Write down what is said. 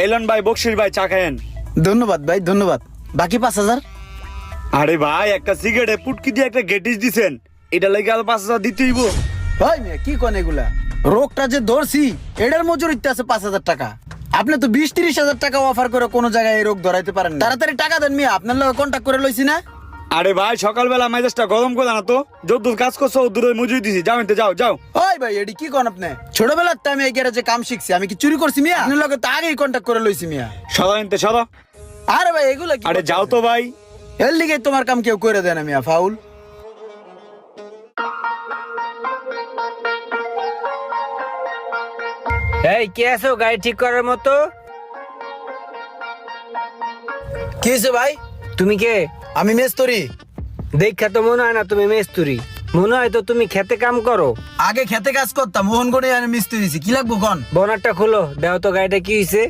Elon ভাই, বকশির ভাই, চা খায়েন। ধন্যবাদ ভাই, ধন্যবাদ। বাকি 5,000? আরে ভাই, একটা সিগারেটে পুটকি দিয়ে একটা গেটিস দিছেন, এটা লাগে আর 5,000 দিতেই হইব। ভাই মিয়া কি কোন এগুলা? রোগটা যে ধরছি এটার মজুরিতে আছে 5,000 টাকা। আপনি তো 20-30,000 টাকা অফার করে কোনো জায়গায় এই রোগ ধরাইতে পারেন না। তাড়াতাড়ি টাকা দেন মিয়া, আপনার লগে কন্টাক্ট করে লইছি না। আরে ভাই, সকালবেলা মেজাজটা গরম করে না তো, যদ্দূর কাজ করছো দূরে মজুরি দিছি, যাও এতে, যাও যাও। ওই ভাই এডি কি কোন আপনি? ছোটবেলার তো আমি এই গ্যারেজে কাম শিখছি, আমি কি চুরি করছি মিয়া? আপনার লগে তো আগেই কন্টাক্ট করে লইছি মিয়া। সদা এনতে সদা। আরে ভাই এগুলা কি? আরে যাও তো ভাই। এর লিগে তোমার কাম কেউ করে দেয় না মিয়া, ফাউল। এই কে আছো গাড়ি ঠিক করার মতো? কি হয়েছে ভাই? তুমি কে? আমি মেস্তরি। দেখা তো মনে হয় না তুমি মেস্তুরি, মনে হয় তো তুমি খেতে কাম করো। আগে খেতে কাজ করতাম, মোহনগড়ে আমি মিস্ত্রি দিছি। কি লাগবো কোন? বনারটা খুলো, দেও তো গাড়িটা কি হয়েছে।